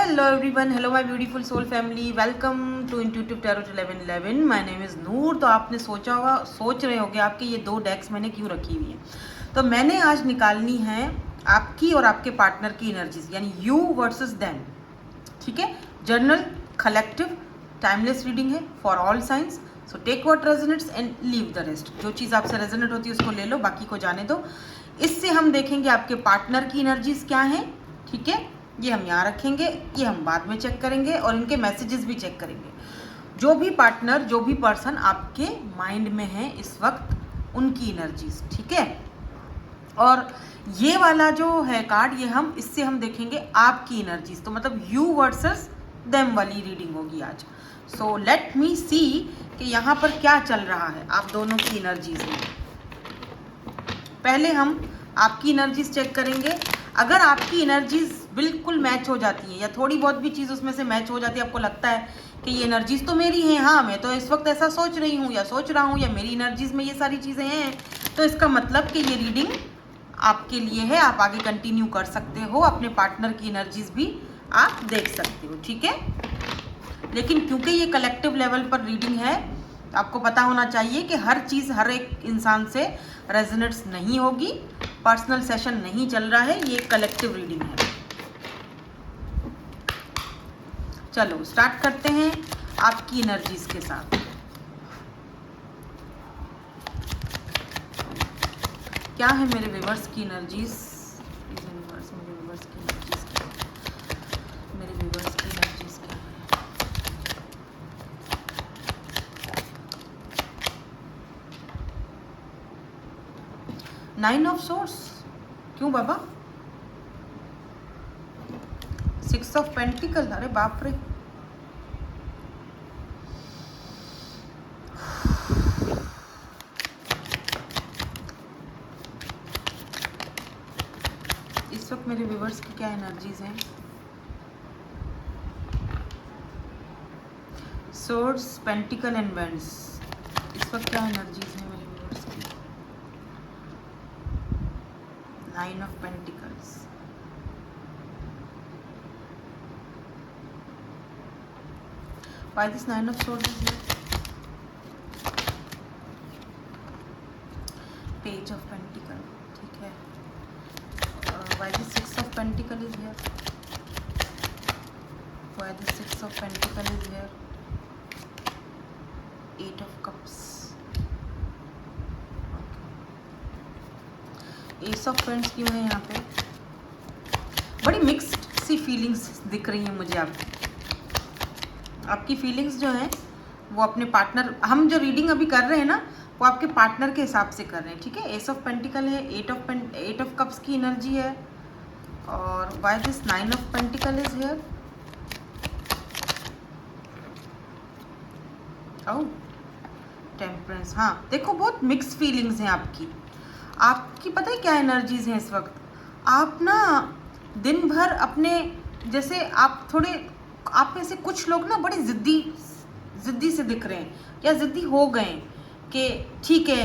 Hello everyone, hello my beautiful soul family, welcome to Intuitive Tarot 1111. My name is नूर। तो आपने सोच रहे होगे आपके ये दो डेक्स मैंने क्यों रखी हुई है। तो मैंने आज निकालनी है आपकी और आपके पार्टनर की एनर्जीज, यानी यू वर्सेस देम। ठीक है, जर्नल कलेक्टिव टाइमलेस रीडिंग है for all signs. So take what resonates and leave the rest. जो चीज़ आपसे रेजोनेट होती है उसको ले लो, बाकी को जाने दो। इससे हम देखेंगे आपके पार्टनर की एनर्जीज क्या हैं। ठीक है, ये हम यहाँ रखेंगे, ये हम बाद में चेक करेंगे और इनके मैसेजेस भी चेक करेंगे। जो भी पार्टनर, जो भी पर्सन आपके माइंड में है इस वक्त, उनकी एनर्जीज। ठीक है, और ये वाला जो है कार्ड, ये हम इससे हम देखेंगे आपकी एनर्जीज। तो मतलब यू वर्सेस देम वाली रीडिंग होगी आज। सो लेट मी सी कि यहाँ पर क्या चल रहा है आप दोनों की एनर्जीज में। पहले हम आपकी एनर्जीज चेक करेंगे। अगर आपकी एनर्जीज बिल्कुल मैच हो जाती है या थोड़ी बहुत भी चीज़ उसमें से मैच हो जाती है, आपको लगता है कि ये एनर्जीज तो मेरी हैं, हाँ मैं तो इस वक्त ऐसा सोच रही हूँ या सोच रहा हूँ, या मेरी एनर्जीज में ये सारी चीज़ें हैं, तो इसका मतलब कि ये रीडिंग आपके लिए है। आप आगे कंटिन्यू कर सकते हो, अपने पार्टनर की एनर्जीज भी आप देख सकते हो। ठीक है, लेकिन क्योंकि ये कलेक्टिव लेवल पर रीडिंग है, आपको पता होना चाहिए कि हर चीज़ हर एक इंसान से रेजोनेट्स नहीं होगी। पर्सनल सेशन नहीं चल रहा है, ये कलेक्टिव रीडिंग है। चलो स्टार्ट करते हैं आपकी एनर्जीज के साथ। क्या है मेरे व्यूअर्स की एनर्जीज? मेरे व्यूअर्स की एनर्जीज क्या है? मेरे व्यूअर्स की एनर्जीज क्या है? नाइन ऑफ सोर्स, क्यों बाबा? सिक्स ऑफ पेंटिकल, अरे बाप रे। इस वक्त मेरे व्यूअर्स की क्या एनर्जीज हैं? सोर्स, पेंटिकल एंड वेंड्स, इस वक्त क्या एनर्जीज हैं मेरे व्यूअर्स की? Nine of pentacles, why this nine of swords is here? Page of pentacle, ठीक है। why this six of pentacle is here? why this six of pentacle is here? eight of cups, ace of wands क्यों है यहाँ पे? बड़ी mixed सी feelings दिख रही हैं मुझे आपकी फीलिंग्स जो हैं वो अपने पार्टनर, हम जो रीडिंग अभी कर रहे हैं ना, वो आपके पार्टनर के हिसाब से कर रहे हैं। ठीक है, एस ऑफ पेंटिकल है, एट ऑफ कप्स की एनर्जी है, और why this nine of pentacle is here? Oh, temperance. हाँ देखो, बहुत मिक्स फीलिंग्स हैं आपकी पता है क्या एनर्जीज हैं इस वक्त? आप ना दिन भर अपने, जैसे आप थोड़े, आप में से कुछ लोग ना बड़े ज़िद्दी से दिख रहे हैं, या ज़िद्दी हो गए कि ठीक है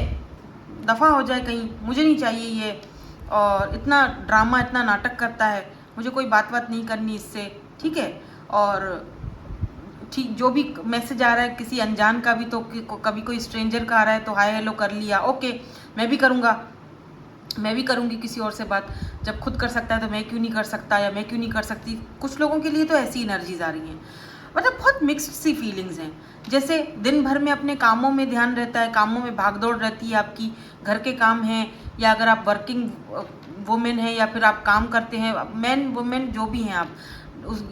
दफ़ा हो जाए कहीं, मुझे नहीं चाहिए ये, और इतना ड्रामा इतना नाटक करता है, मुझे कोई बात नहीं करनी इससे। ठीक है, और ठीक जो भी मैसेज आ रहा है किसी अनजान का भी, तो कभी कोई स्ट्रेंजर का आ रहा है तो हाय हेलो कर लिया, ओके मैं भी करूँगा, मैं भी करूँगी किसी और से बात। जब खुद कर सकता है तो मैं क्यों नहीं कर सकता, या मैं क्यों नहीं कर सकती? कुछ लोगों के लिए तो ऐसी एनर्जीज आ रही हैं। मतलब बहुत मिक्स्ड सी फीलिंग्स हैं। जैसे दिन भर में अपने कामों में ध्यान रहता है, कामों में भागदौड़ रहती है आपकी, घर के काम हैं, या अगर आप वर्किंग वुमेन हैं या फिर आप काम करते हैं, मैन वुमेन जो भी हैं आप,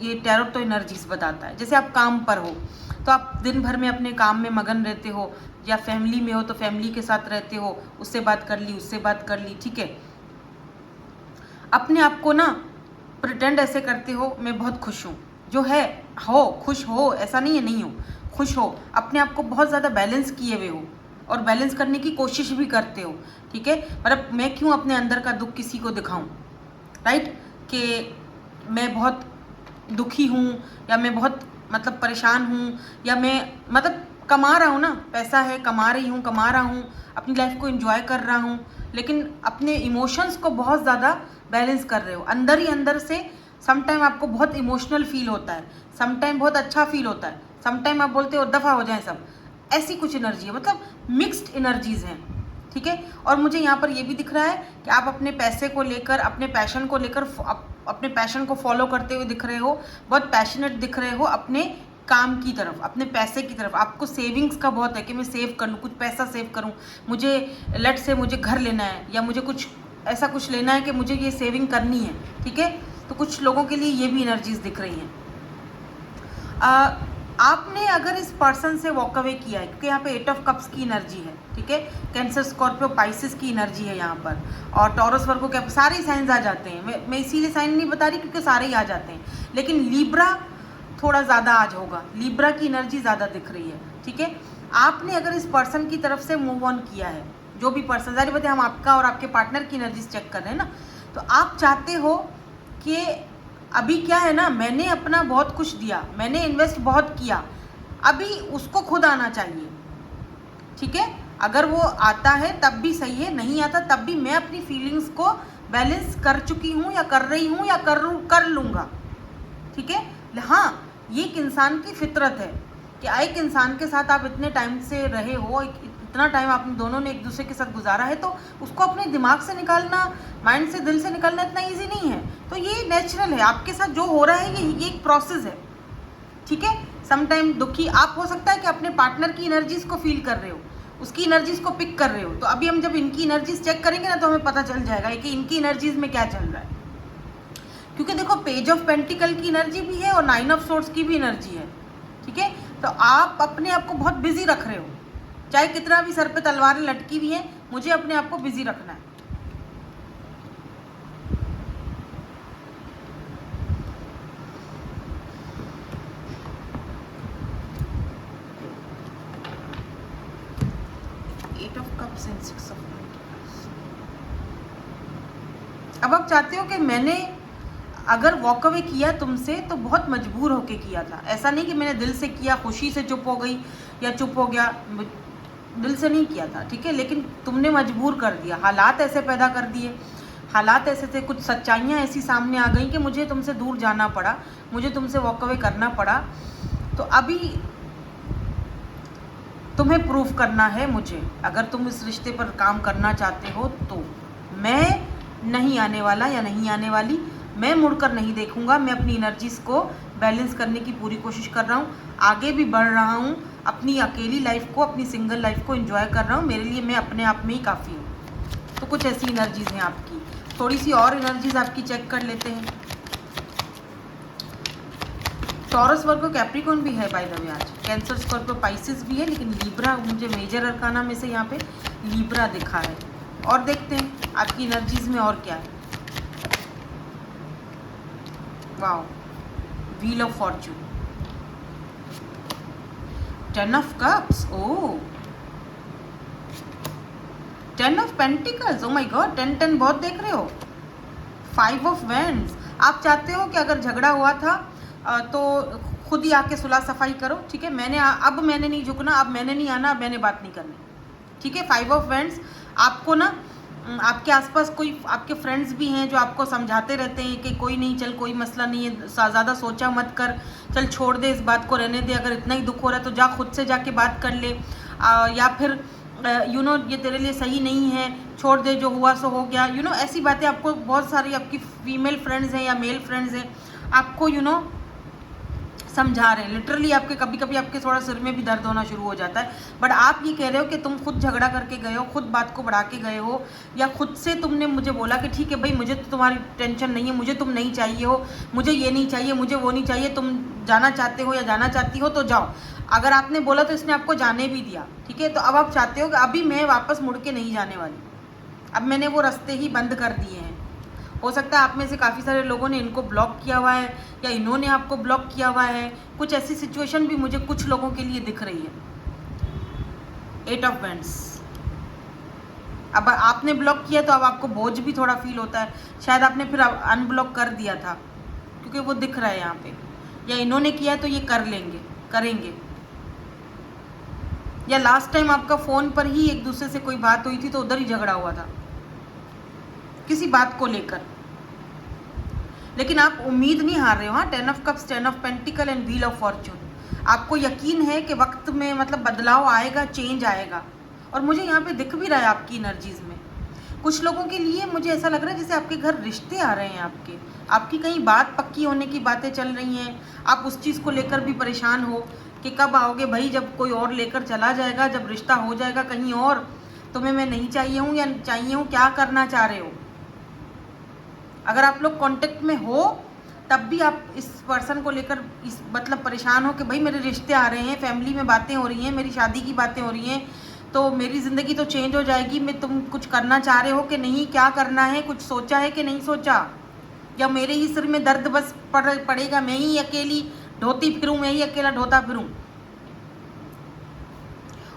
ये टैरोट तो एनर्जीज बताता है। जैसे आप काम पर हो तो आप दिन भर में अपने काम में मगन रहते हो, या फैमिली में हो तो फैमिली के साथ रहते हो, उससे बात कर ली, उससे बात कर ली। ठीक है, अपने आप को ना प्रिटेंड ऐसे करते हो मैं बहुत खुश हूँ, जो है हो खुश हो, ऐसा नहीं है नहीं हो, खुश हो, अपने आप को बहुत ज़्यादा बैलेंस किए हुए हो और बैलेंस करने की कोशिश भी करते हो। ठीक है, मतलब मैं क्यों अपने अंदर का दुख किसी को दिखाऊं, राइट? कि मैं बहुत दुखी हूँ, या मैं बहुत मतलब परेशान हूँ, या मैं मतलब कमा रहा हूँ ना, पैसा है, कमा रहा हूँ, अपनी लाइफ को एंजॉय कर रहा हूँ, लेकिन अपने इमोशंस को बहुत ज़्यादा बैलेंस कर रहे हो, अंदर ही अंदर से सम टाइम आपको बहुत इमोशनल फील होता है, सम टाइम बहुत अच्छा फील होता है, सम टाइम आप बोलते हो दफ़ा हो जाए सब, ऐसी कुछ एनर्जी है, मतलब मिक्स्ड एनर्जीज़ हैं, ठीक है। और मुझे यहाँ पर ये भी दिख रहा है कि आप अपने पैसे को लेकर, अपने पैशन को लेकर, अपने पैशन को फॉलो करते हुए दिख रहे हो, बहुत पैशनेट दिख रहे हो अपने काम की तरफ, अपने पैसे की तरफ। आपको सेविंग्स का बहुत है कि मैं सेव कर लूँ, कुछ पैसा सेव करूँ, मुझे लेट से मुझे घर लेना है या मुझे कुछ ऐसा कुछ लेना है कि मुझे ये सेविंग करनी है, ठीक है। तो कुछ लोगों के लिए ये भी एनर्जीज दिख रही हैं। आपने अगर इस पर्सन से वॉक अवे किया है, क्योंकि यहाँ पे 8 ऑफ कप्स की एनर्जी है, ठीक है, कैंसर, स्कॉर्पियो, पाइसिस की एनर्जी है यहाँ पर, और टॉरस, वर्गो, क्या सारे साइंस आ जाते हैं। मैं इसीलिए साइन नहीं बता रही क्योंकि सारे ही आ जाते हैं, लेकिन लीब्रा थोड़ा ज़्यादा आज होगा, लीब्रा की एनर्जी ज़्यादा दिख रही है, ठीक है। आपने अगर इस पर्सन की तरफ से मूव ऑन किया है, जो भी पर्सन, जारी बात है हम आपका और आपके पार्टनर की एनर्जीज चेक कर रहे हैं ना, तो आप चाहते हो कि अभी क्या है ना, मैंने अपना बहुत कुछ दिया, मैंने इन्वेस्ट बहुत किया, अभी उसको खुद आना चाहिए, ठीक है। अगर वो आता है तब भी सही है, नहीं आता तब भी मैं अपनी फीलिंग्स को बैलेंस कर चुकी हूँ या कर रही हूँ या कर लूँगा, ठीक है। हाँ, ये एक इंसान की फितरत है कि एक इंसान के साथ आप इतने टाइम से रहे हो, इतना टाइम आप दोनों ने एक दूसरे के साथ गुजारा है, तो उसको अपने दिमाग से निकालना, माइंड से, दिल से निकालना इतना इजी नहीं है। तो ये नेचुरल है, आपके साथ जो हो रहा है ये एक प्रोसेस है, ठीक है। सम टाइम दुखी आप हो सकता है कि अपने पार्टनर की एनर्जीज को फील कर रहे हो, उसकी एनर्जीज को पिक कर रहे हो। तो अभी हम जब इनकी एनर्जीज चेक करेंगे ना, तो हमें पता चल जाएगा कि इनकी एनर्जीज में क्या चल रहा है। क्योंकि देखो, पेज ऑफ पेंटिकल की एनर्जी भी है और 9 ऑफ सोर्ड्स की भी एनर्जी है, ठीक है। तो आप अपने आप को बहुत बिजी रख रहे हो, चाहे कितना भी सर पे तलवारें लटकी हुई हैं, मुझे अपने आप को बिजी रखना है। अब आप चाहते हो कि मैंने अगर वॉक अवे किया तुमसे तो बहुत मजबूर होके किया था, ऐसा नहीं कि मैंने दिल से किया, खुशी से चुप हो गई या चुप हो गया, दिल से नहीं किया था, ठीक है, लेकिन तुमने मजबूर कर दिया, हालात ऐसे पैदा कर दिए, हालात ऐसे थे, कुछ सच्चाइयाँ ऐसी सामने आ गई कि मुझे तुमसे दूर जाना पड़ा, मुझे तुमसे वॉक अवे करना पड़ा। तो अभी तुम्हें प्रूफ करना है मुझे, अगर तुम इस रिश्ते पर काम करना चाहते हो तो मैं नहीं आने वाला या नहीं आने वाली, मैं मुड़कर नहीं देखूंगा, मैं अपनी एनर्जीज को बैलेंस करने की पूरी कोशिश कर रहा हूँ, आगे भी बढ़ रहा हूँ, अपनी अकेली लाइफ को, अपनी सिंगल लाइफ को एंजॉय कर रहा हूँ, मेरे लिए मैं अपने आप में ही काफ़ी हूँ। तो कुछ ऐसी एनर्जीज हैं आपकी, थोड़ी सी और एनर्जीज आपकी चेक कर लेते हैं। टॉरस, वर्गो, कैप्रिकॉर्न भी है बाय द वे आज, कैंसर, स्कॉर्पियो, पाइसिस भी है, लेकिन लीब्रा मुझे मेजर अरकाना में से यहाँ पे लीब्रा दिखा है। और देखते हैं आपकी एनर्जीज में और क्या है। Wow, wheel of Fortune, 10 of cups, oh, 10 of pentacles, oh my God, 10 बहुत देख रहे हो। 5 ऑफ वैंड्स, आप चाहते हो कि अगर झगड़ा हुआ था तो खुद ही आके सुलह सफाई करो, ठीक है। अब मैंने नहीं झुकना, अब मैंने नहीं आना, अब मैंने बात नहीं करनी, ठीक है। 5 ऑफ वैंड्स, आपको ना आपके आसपास कोई आपके फ्रेंड्स भी हैं जो आपको समझाते रहते हैं कि कोई नहीं, चल कोई मसला नहीं है, ज़्यादा सोचा मत कर, चल छोड़ दे, इस बात को रहने दे, अगर इतना ही दुख हो रहा है तो जा खुद से जाके बात कर ले, या फिर ये तेरे लिए सही नहीं है, छोड़ दे, जो हुआ सो हो गया, ऐसी बातें आपको बहुत सारी आपकी फीमेल फ्रेंड्स हैं या मेल फ्रेंड्स हैं आपको समझा रहे हैं। लिटरली आपके कभी कभी आपके थोड़ा सिर में भी दर्द होना शुरू हो जाता है, बट आप ये कह रहे हो कि तुम खुद झगड़ा करके गए हो, खुद बात को बढ़ा के गए हो, या खुद से तुमने मुझे बोला कि ठीक है भाई, मुझे तो तुम्हारी टेंशन नहीं है, मुझे तुम नहीं चाहिए हो, मुझे ये नहीं चाहिए, मुझे वो नहीं चाहिए, तुम जाना चाहते हो या जाना चाहती हो तो जाओ। अगर आपने बोला तो इसने आपको जाने भी दिया, ठीक है। तो अब आप चाहते हो कि अभी मैं वापस मुड़ के नहीं जाने वाली, अब मैंने वो रास्ते ही बंद कर दिए हैं। हो सकता है आप में से काफ़ी सारे लोगों ने इनको ब्लॉक किया हुआ है या इन्होंने आपको ब्लॉक किया हुआ है, कुछ ऐसी सिचुएशन भी मुझे कुछ लोगों के लिए दिख रही है। 8 ऑफ वैंड्स, अब आपने ब्लॉक किया तो अब आपको बोझ भी थोड़ा फील होता है, शायद आपने फिर अनब्लॉक कर दिया था, क्योंकि वो दिख रहा है यहाँ पे, या इन्होंने किया तो ये करेंगे, या लास्ट टाइम आपका फ़ोन पर ही एक दूसरे से कोई बात हुई थी तो उधर ही झगड़ा हुआ था किसी बात को लेकर, लेकिन आप उम्मीद नहीं हार रहे हो। हाँ, 10 of cups, 10 of pentacle and wheel of Fortune. आपको यकीन है कि वक्त में मतलब बदलाव आएगा, चेंज आएगा, और मुझे यहाँ पे दिख भी रहा है आपकी एनर्जीज में। कुछ लोगों के लिए मुझे ऐसा लग रहा है जैसे आपके घर रिश्ते आ रहे हैं, आपकी कहीं बात पक्की होने की बातें चल रही हैं। आप उस चीज़ को लेकर भी परेशान हो कि कब आओगे भाई, जब कोई और लेकर चला जाएगा, जब रिश्ता हो जाएगा कहीं और, तुम्हें मैं नहीं चाहिए हूँ या चाहिए हूँ, क्या करना चाह रहे हो। अगर आप लोग कांटेक्ट में हो तब भी आप इस पर्सन को लेकर इस मतलब परेशान हो कि भाई मेरे रिश्ते आ रहे हैं, फैमिली में बातें हो रही हैं, मेरी शादी की बातें हो रही हैं, तो मेरी ज़िंदगी तो चेंज हो जाएगी। मैं तुम कुछ करना चाह रहे हो कि नहीं, क्या करना है, कुछ सोचा है कि नहीं सोचा, या मेरे ही सिर में दर्द बस पड़ेगा, मैं ही अकेली ढोती फिरूं, मैं ही अकेला ढोता फिरूं।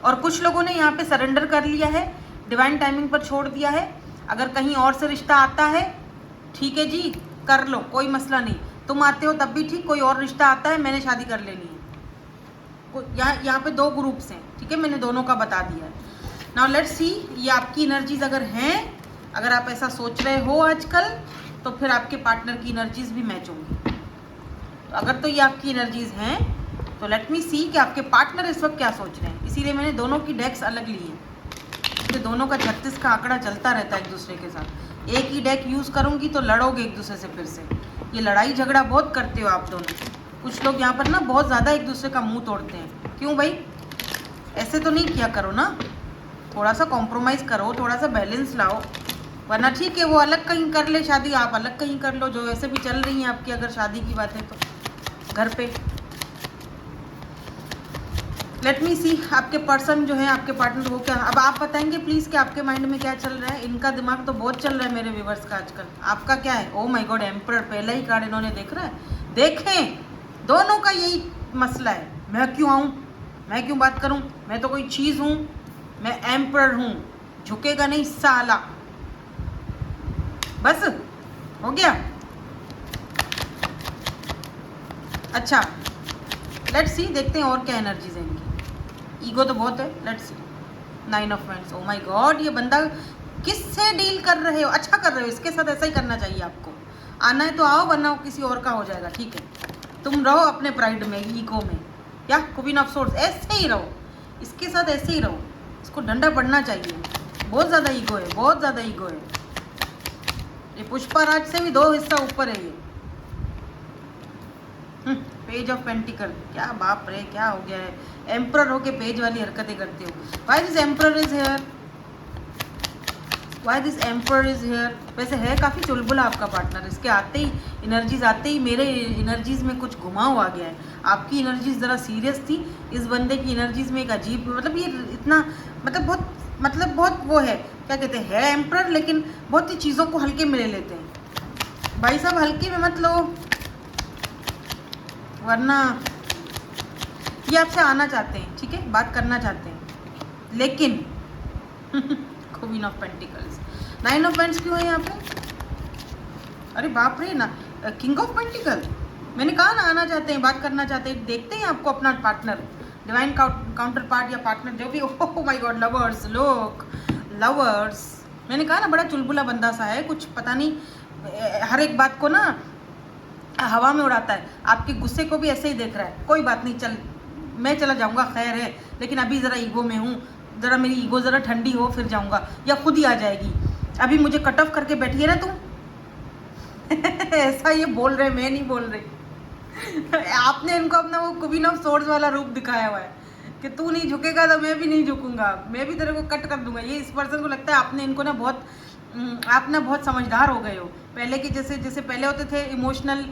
और कुछ लोगों ने यहाँ पे सरेंडर कर लिया है, डिवाइन टाइमिंग पर छोड़ दिया है। अगर कहीं और से रिश्ता आता है, ठीक है जी, कर लो, कोई मसला नहीं। तुम आते हो तब भी ठीक, कोई और रिश्ता आता है, मैंने शादी कर लेनी है। यहाँ पे 2 ग्रुप्स हैं, ठीक है, मैंने दोनों का बता दिया है। नाउ लेट्स सी, ये आपकी एनर्जीज अगर हैं, अगर आप ऐसा सोच रहे हो आजकल, तो फिर आपके पार्टनर की एनर्जीज भी मैच होंगी। तो अगर तो ये आपकी एनर्जीज हैं, तो लेट मी सी कि आपके पार्टनर इस वक्त क्या सोच रहे हैं। इसीलिए मैंने दोनों की डेक्स अलग ली है, क्योंकि दोनों का 36 का आंकड़ा चलता रहता है एक दूसरे के साथ। एक ही डेक यूज़ करूँगी तो लड़ोगे एक दूसरे से फिर से। ये लड़ाई झगड़ा बहुत करते हो आप दोनों। कुछ लोग यहाँ पर ना बहुत ज़्यादा एक दूसरे का मुंह तोड़ते हैं। क्यों भाई, ऐसे तो नहीं किया करो ना, थोड़ा सा कॉम्प्रोमाइज़ करो, थोड़ा सा बैलेंस लाओ। वरना ठीक है, वो अलग कहीं कर ले शादी, आप अलग कहीं कर लो, जो ऐसे भी चल रही हैं आपकी अगर शादी की बात है तो घर पे। लेट मी सी, आपके पर्सन जो है, आपके पार्टनर वो क्या, अब आप बताएंगे प्लीज़ कि आपके माइंड में क्या चल रहा है। इनका दिमाग तो बहुत चल रहा है मेरे व्यूवर्स का आजकल। आपका क्या है? ओ माय गॉड, एम्परर, पहला ही कार्ड इन्होंने देख रहा है। देखें, दोनों का यही मसला है, मैं क्यों आऊँ, मैं क्यों बात करूँ, मैं तो कोई चीज़ हूँ, मैं एम्परर हूँ, झुकेगा नहीं साला। बस हो गया। अच्छा, लेट्स सी, देखते हैं और क्या एनर्जीज है इनकी। ईगो तो बहुत है। Let's see, 9 of wands. Oh my God, ये बंदा किससे डील कर रहे हो? अच्छा कर रहे हो, इसके साथ ऐसा ही करना चाहिए आपको। आना है तो आओ, वरना किसी और का हो जाएगा, ठीक है। तुम रहो अपने प्राइड में, ईगो में, या क्वीन ऑफ सोर्ड्स, ऐसे ही रहो, इसके साथ ऐसे ही रहो। इसको डंडा पड़ना चाहिए, बहुत ज़्यादा ईगो है, बहुत ज़्यादा ईगो है। ये पुष्पराज से भी 2 हिस्सा ऊपर है ये। पेज ऑफ पेंटिकल, क्या बाप रे, क्या हो गया है। एम्परर हो के पेज वाली हरकतें करते हो। Why this emperor is here, why this emperor is here. वैसे है काफ़ी चुलबुला आपका पार्टनर, इसके आते ही एनर्जीज आते ही मेरे एनर्जीज में कुछ घुमाव आ गया है। आपकी एनर्जीज ज़रा सीरियस थी, इस बंदे की एनर्जीज में एक अजीब, मतलब ये इतना बहुत वो है, क्या कहते हैं, है एम्परर, लेकिन बहुत ही चीज़ों को हल्के में ले लेते हैं। भाई साहब हल्के में मत लो, वरना ये आपसे आना चाहते हैं, ठीक है, बात करना चाहते हैं, लेकिन queen of pentacles, 9 of wands क्यों है यहाँ पे? अरे बाप रे, ना किंग ऑफ पेंटिकल। मैंने कहा ना, आना चाहते हैं, बात करना चाहते हैं, देखते हैं आपको अपना पार्टनर, डिवाइन काउंटर पार्ट या पार्टनर जो भी। ओह माय गॉड, लवर्स, लोग लवर्स। मैंने कहा ना, बड़ा चुलबुला बंदा सा है, कुछ पता नहीं, हर एक बात को ना हवा में उड़ाता है। आपके गुस्से को भी ऐसे ही देख रहा है, कोई बात नहीं, चल मैं चला जाऊंगा, खैर है, लेकिन अभी ज़रा ईगो में हूँ, ज़रा मेरी ईगो ज़रा ठंडी हो फिर जाऊंगा, या खुद ही आ जाएगी, अभी मुझे कट ऑफ करके बैठी है ना तुम। ऐसा ये बोल रहे, मैं नहीं बोल रही। आपने इनको अपना वो क्वीन ऑफ सोर्ड्स वाला रूप दिखाया हुआ है कि तू नहीं झुकेगा तो मैं भी नहीं झुकूंगा, मैं भी तेरे को कट कर दूंगा। ये इस पर्सन को लगता है आपने इनको ना आप ना बहुत समझदार हो गए हो। पहले के जैसे पहले होते थे इमोशनल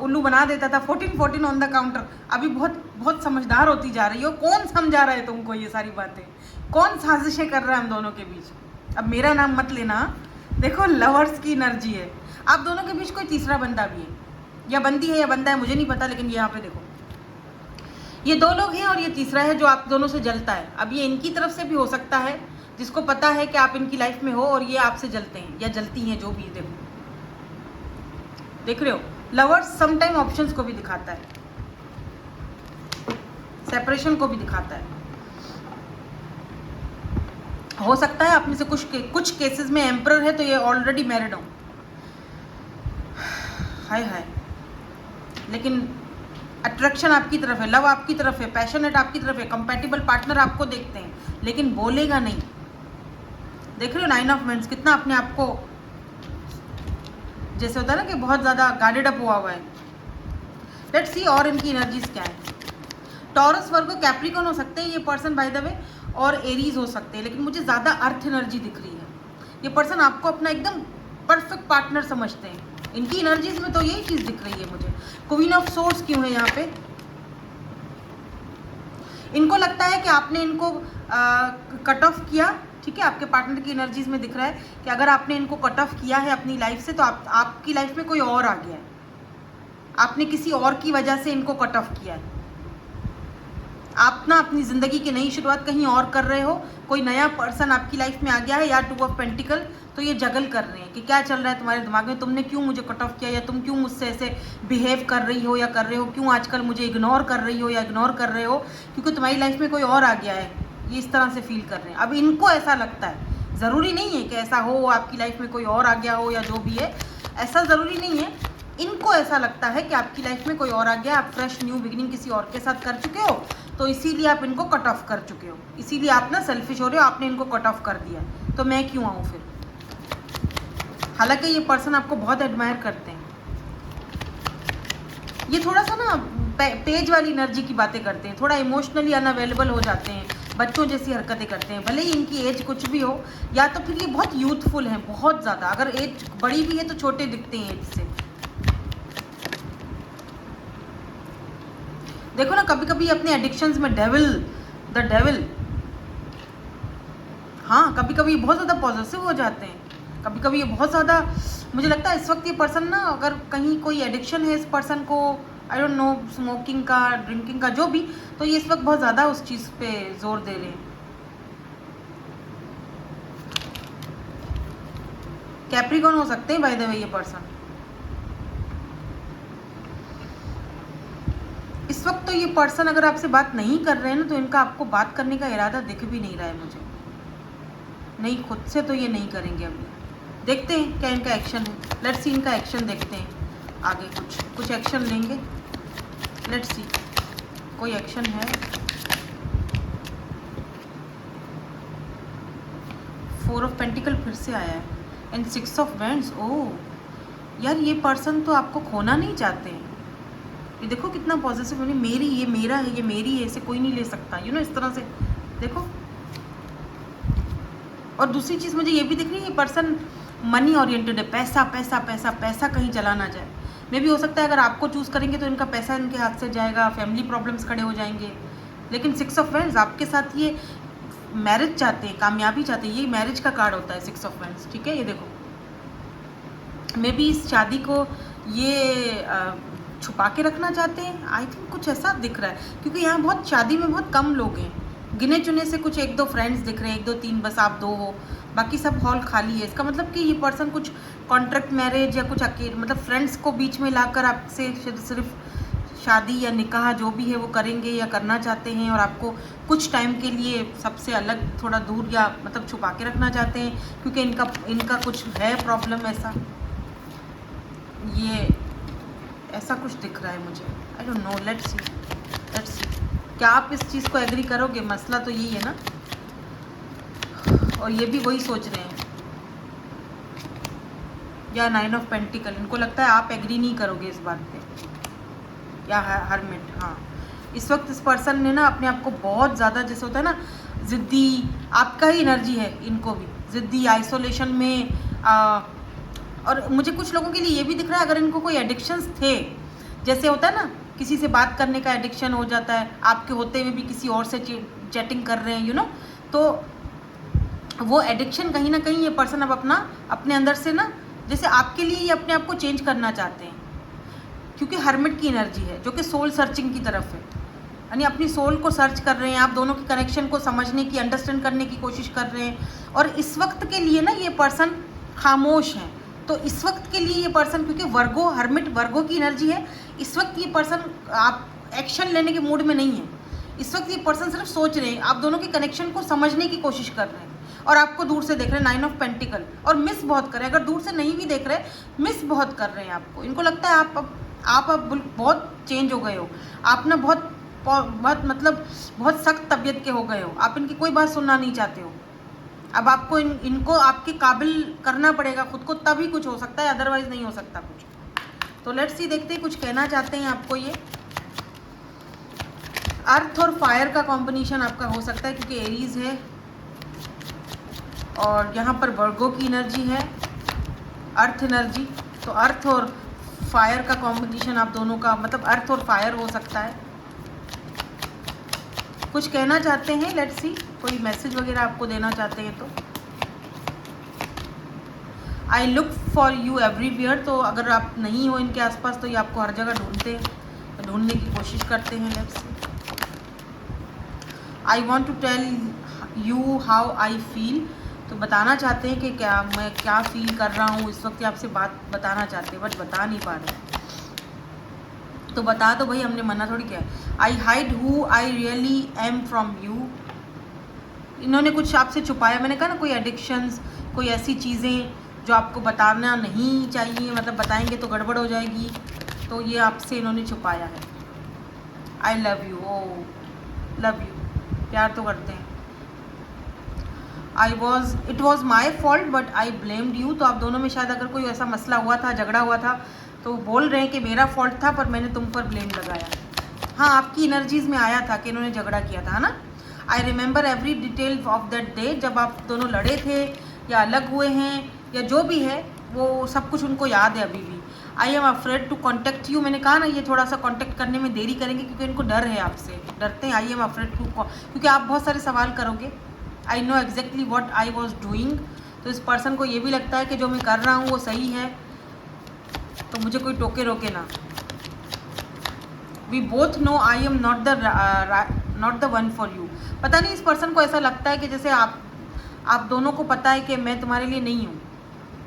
उल्लू बना देता था, 14 ऑन द काउंटर, अभी बहुत समझदार होती जा रही हो। कौन समझा रहा है तुमको ये सारी बातें? कौन साजिशें कर रहा है हम दोनों के बीच? अब मेरा नाम मत लेना। देखो, लवर्स की एनर्जी है, आप दोनों के बीच कोई तीसरा बंदा भी है, या बंदी है या बंदा है, मुझे नहीं पता, लेकिन यहाँ पे देखो, ये 2 लोग हैं और ये तीसरा है जो आप दोनों से जलता है। अब ये इनकी तरफ से भी हो सकता है, जिसको पता है कि आप इनकी लाइफ में हो, और ये आपसे जलते हैं या जलती हैं, जो भी। देखो, देख रहे हो, लवर्स समटाइम ऑप्शंस को भी दिखाता है, सेपरेशन को भी दिखाता है। हो सकता है आप में से कुछ केसेस में एम्परर है तो ये ऑलरेडी मैरिड हो। हाय हाय, लेकिन अट्रैक्शन आपकी तरफ है, लव आपकी तरफ है, पैशनेट आपकी तरफ है, कंपैटिबल पार्टनर आपको देखते हैं, लेकिन बोलेगा नहीं। देख रहे हो 9 ऑफ वांड्स कितना अपने आप को, जैसे होता है ना कि बहुत ज़्यादा गार्डेड अप हुआ है। लेट्स सी और इनकी एनर्जीज क्या है। टॉरस, वर्गो, कैप्रिकॉर्न हो सकते हैं ये पर्सन बाय द वे, और एरीज हो सकते हैं, लेकिन मुझे ज़्यादा अर्थ एनर्जी दिख रही है। ये पर्सन आपको अपना एकदम परफेक्ट पार्टनर समझते हैं। इनकी एनर्जीज में तो यही चीज़ दिख रही है मुझे। क्वीन ऑफ सोर्ड्स क्यों है यहाँ पे? इनको लगता है कि आपने इनको कट ऑफ किया, ठीक है। आपके पार्टनर की एनर्जीज में दिख रहा है कि अगर आपने इनको कट ऑफ किया है अपनी लाइफ से, तो आपकी लाइफ में कोई और आ गया है, आपने किसी और की वजह से इनको कट ऑफ किया है। आप ना अपनी ज़िंदगी की नई शुरुआत कहीं और कर रहे हो, कोई नया पर्सन आपकी लाइफ में आ गया है, या 2 ऑफ पेंटिकल, तो ये जगल कर रहे हैं कि क्या चल रहा है तुम्हारे दिमाग में, तुमने क्यों मुझे कट ऑफ किया, या तुम क्यों मुझसे ऐसे बिहेव कर रही हो या कर रहे हो, क्यों आजकल मुझे इग्नोर कर रही हो या इग्नोर कर रहे हो, क्योंकि तुम्हारी लाइफ में कोई और आ गया है। ये इस तरह से फील कर रहे हैं। अब इनको ऐसा लगता है, ज़रूरी नहीं है कि ऐसा हो, आपकी लाइफ में कोई और आ गया हो या जो भी है, ऐसा ज़रूरी नहीं है। इनको ऐसा लगता है कि आपकी लाइफ में कोई और आ गया, आप फ्रेश न्यू बिगिनिंग किसी और के साथ कर चुके हो, तो इसीलिए आप इनको कट ऑफ कर चुके हो, इसीलिए आप ना सेल्फिश हो रहे हो, आपने इनको कट ऑफ कर दिया, तो मैं क्यों आऊँ फिर। हालांकि ये पर्सन आपको बहुत एडमायर करते हैं। ये थोड़ा सा ना पेज वाली एनर्जी की बातें करते हैं, थोड़ा इमोशनली अनअवेलेबल हो जाते हैं, बच्चों जैसी हरकतें करते हैं, भले ही इनकी एज कुछ भी हो, या तो फिर ये बहुत यूथफुल हैं, बहुत ज़्यादा। अगर एज बड़ी भी है तो छोटे दिखते हैं एज से। देखो ना, कभी कभी अपने एडिक्शंस में द डेविल, हाँ, कभी कभी बहुत ज़्यादा पॉजिटिव हो जाते हैं, कभी कभी ये बहुत ज़्यादा, मुझे लगता है इस वक्त ये पर्सन ना, अगर कहीं कोई एडिक्शन है इस पर्सन को, आई डोंट नो, स्मोकिंग का, ड्रिंकिंग का, जो भी, तो ये इस वक्त बहुत ज़्यादा उस चीज़ पे जोर दे रहे हैं। कैप्रिकॉर्न हो सकते हैं बाय द वे ये पर्सन। इस वक्त तो ये पर्सन अगर आपसे बात नहीं कर रहे हैं ना, तो इनका आपको बात करने का इरादा दिख भी नहीं रहा है मुझे। नहीं, खुद से तो ये नहीं करेंगे अभी। देखते हैं क्या इनका एक्शन है। लेट्स सी इनका एक्शन देखते हैं, आगे कुछ एक्शन लेंगे। लेट्स सी कोई एक्शन है। 4 ऑफ पेंटिकल फिर से आया है, एंड 6 ऑफ वैंड्स। ओह यार, ये पर्सन तो आपको खोना नहीं चाहते हैं। ये देखो कितना पॉजिटिव है, मेरी, ये मेरा है, ये मेरी है, इसे कोई नहीं ले सकता, यू नो, इस तरह से देखो। और दूसरी चीज़ मुझे ये भी दिख रही है, ये पर्सन मनी ओरिएंटेड है, पैसा पैसा पैसा पैसा कहीं चला ना जाए। मे भी हो सकता है अगर आपको चूज़ करेंगे तो इनका पैसा इनके हाथ से जाएगा, फैमिली प्रॉब्लम्स खड़े हो जाएंगे। लेकिन 6 ऑफ वैंड्स आपके साथ ये मैरिज चाहते हैं, कामयाबी चाहते हैं, ये मैरिज का कार्ड होता है 6 ऑफ वैंड्स, ठीक है। ये देखो, मे भी इस शादी को ये छुपा के रखना चाहते हैं, आई थिंक कुछ ऐसा दिख रहा है, क्योंकि यहाँ बहुत शादी में बहुत कम लोग हैं, गिने चुने से कुछ 1-2 फ्रेंड्स दिख रहे हैं, 1-2-3, बस आप 2 हो, बाकी सब हॉल खाली है। इसका मतलब कि ये पर्सन कुछ कॉन्ट्रैक्ट मैरिज या कुछ अकेले, मतलब फ्रेंड्स को बीच में लाकर आपसे सिर्फ शादी या निकाह जो भी है वो करेंगे या करना चाहते हैं, और आपको कुछ टाइम के लिए सबसे अलग, थोड़ा दूर, या मतलब छुपा के रखना चाहते हैं, क्योंकि इनका कुछ है प्रॉब्लम ऐसा, ये ऐसा कुछ दिख रहा है मुझे। I don't know, let's see क्या आप इस चीज़ को एग्री करोगे। मसला तो यही है ना, और ये भी वही सोच रहे हैं। या 9 ऑफ पेंटिकल, इनको लगता है आप एग्री नहीं करोगे इस बात पे, या हरमिट। हाँ, इस वक्त इस पर्सन ने ना अपने आप को बहुत ज़्यादा, जैसे होता है ना, ज़िद्दी, आपका ही एनर्जी है, इनको भी ज़िद्दी, आइसोलेशन में। और मुझे कुछ लोगों के लिए ये भी दिख रहा है, अगर इनको कोई एडिक्शंस थे, जैसे होता है ना, किसी से बात करने का एडिक्शन हो जाता है, आपके होते हुए भी किसी और से चैटिंग कर रहे हैं, यू नो, तो वो एडिक्शन कहीं ना कहीं ये पर्सन अब अपने अंदर से ना, जैसे आपके लिए ये अपने आप को चेंज करना चाहते हैं, क्योंकि हर्मिट की एनर्जी है जो कि सोल सर्चिंग की तरफ है, यानी अपनी सोल को सर्च कर रहे हैं, आप दोनों की कनेक्शन को समझने की, अंडरस्टैंड करने की कोशिश कर रहे हैं। और इस वक्त के लिए ना ये पर्सन खामोश हैं, तो इस वक्त के लिए ये पर्सन, क्योंकि वर्गो, हर्मिट वर्गो की एनर्जी है, इस वक्त ये पर्सन आप एक्शन लेने के मूड में नहीं है। इस वक्त ये पर्सन सिर्फ सोच रहे हैं, आप दोनों के कनेक्शन को समझने की कोशिश कर रहे हैं, और आपको दूर से देख रहे हैं, 9 ऑफ पेंटिकल, और मिस बहुत कर रहे हैं। अगर दूर से नहीं भी देख रहे, मिस बहुत कर रहे हैं आपको। इनको लगता है आप अब बहुत चेंज हो गए हो, आप ना बहुत मतलब बहुत सख्त तबीयत के हो गए हो, आप इनकी कोई बात सुनना नहीं चाहते हो। अब आपको इनको आपके काबिल करना पड़ेगा खुद को, तभी कुछ हो सकता है, अदरवाइज नहीं हो सकता कुछ। तो लेट्स सी, देखते हैं कुछ कहना चाहते हैं आपको ये। अर्थ और फायर का कॉम्बिनेशन आपका हो सकता है, क्योंकि एरीज है और यहाँ पर वर्गो की एनर्जी है, अर्थ एनर्जी। तो अर्थ और फायर का कॉम्बिनेशन आप दोनों का, मतलब अर्थ और फायर हो सकता है। कुछ कहना चाहते हैं, लेट्स सी, कोई मैसेज वगैरह आपको देना चाहते हैं तो। I look for you everywhere, तो अगर आप नहीं हो इनके आसपास तो ये आपको हर जगह ढूंढने की कोशिश करते हैं। Let's see, I want to tell you how I feel, तो बताना चाहते हैं कि मैं क्या फील कर रहा हूँ इस वक्त, आपसे बात बताना चाहते हैं बट बता नहीं पा रहे। तो बता दो भाई, हमने मना थोड़ी किया। आई hide who I really am from you, इन्होंने कुछ आपसे छुपाया। मैंने कहा ना, कोई एडिक्शंस, कोई ऐसी चीज़ें जो आपको बताना नहीं चाहिए, मतलब बताएंगे तो गड़बड़ हो जाएगी, तो ये आपसे इन्होंने छुपाया है। I love you, oh love you, प्यार तो करते हैं। It was my fault but I blamed you, तो आप दोनों में शायद अगर कोई ऐसा मसला हुआ था, झगड़ा हुआ था, तो बोल रहे हैं कि मेरा फॉल्ट था पर मैंने तुम पर ब्लेम लगाया। हाँ, आपकी एनर्जीज में आया था कि इन्होंने झगड़ा किया था, है ना। I remember every detail of that day, जब आप दोनों लड़े थे या अलग हुए हैं या जो भी है, वो सब कुछ उनको याद है अभी भी। I am afraid to contact you, मैंने कहा ना ये थोड़ा सा कॉन्टेक्ट करने में देरी करेंगे क्योंकि इनको डर है, आपसे डरते हैं। आई एम अफ्रेड टू, क्योंकि आप बहुत सारे सवाल करोगे। I know exactly what I was doing, तो इस पर्सन को ये भी लगता है कि जो मैं कर रहा हूँ वो सही है, तो मुझे कोई टोके रोके ना। We both know I am not the one for you, पता नहीं इस पर्सन को ऐसा लगता है कि जैसे आप दोनों को पता है कि मैं तुम्हारे लिए नहीं हूँ,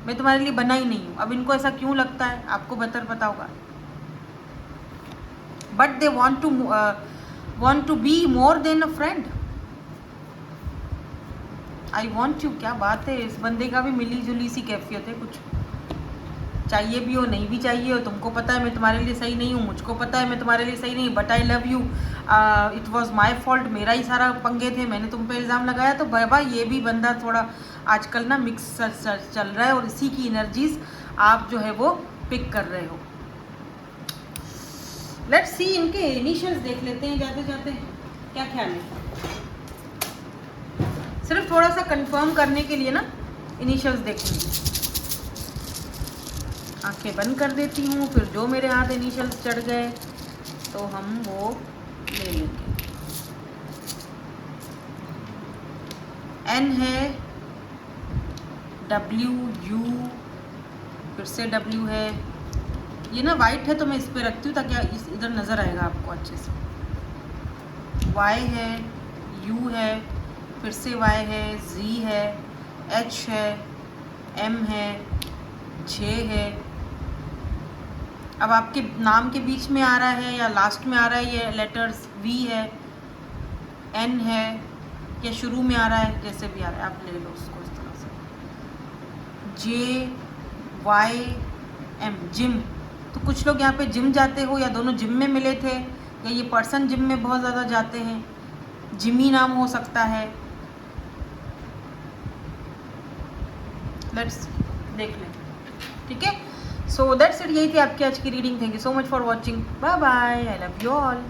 मैं तुम्हारे लिए बना ही नहीं हूँ। अब इनको ऐसा क्यों लगता है, आपको बेहतर पता होगा। But they want to be more than a friend. I want you, क्या बात है, इस बंदे का भी मिली जुली सी कैफियत है, कुछ चाहिए भी हो नहीं भी चाहिए हो। तुमको पता है मैं तुम्हारे लिए सही नहीं हूँ, मुझको पता है मैं तुम्हारे लिए सही नहीं, but I love you. It was my fault, मेरा ही सारा पंगे थे, मैंने तुम पे इल्ज़ाम लगाया। तो बाबा ये भी बंदा थोड़ा आजकल ना मिक्स चल रहा है और इसी की एनर्जीज आप जो है वो पिक कर रहे हो। लेट्स सी, इनके इनिशियल्स देख लेते हैं जाते जाते, क्या ख्याल है। सिर्फ थोड़ा सा कंफर्म करने के लिए ना इनिशियल्स देखेंगे। आंखें बंद कर देती हूँ, फिर जो मेरे हाथ इनिशियल्स चढ़ गए तो हम वो ले लेंगे। एन है, डब्ल्यू, यू, फिर से डब्ल्यू है। ये ना वाइट है तो मैं इस पर रखती हूँ ताकि इधर नज़र आएगा आपको अच्छे से। वाई है, यू है, फिर से वाई है, जी है, एच है, एम है, जे है। अब आपके नाम के बीच में आ रहा है या लास्ट में आ रहा है ये लेटर्स, वी है, एन है, या शुरू में आ रहा है, जैसे भी आ रहा है आप ले लो उसको इस तरह से। जे वाई एम, जिम। तो कुछ लोग यहाँ पे जिम जाते हो या दोनों जिम में मिले थे, या ये पर्सन जिम में बहुत ज़्यादा जाते हैं, जिमी नाम हो सकता है। लेट्स देख लें, ठीक है। सो दैट्स इट, यही थी आपकी आज की reading. Thank you so much for watching, bye bye, I love you all.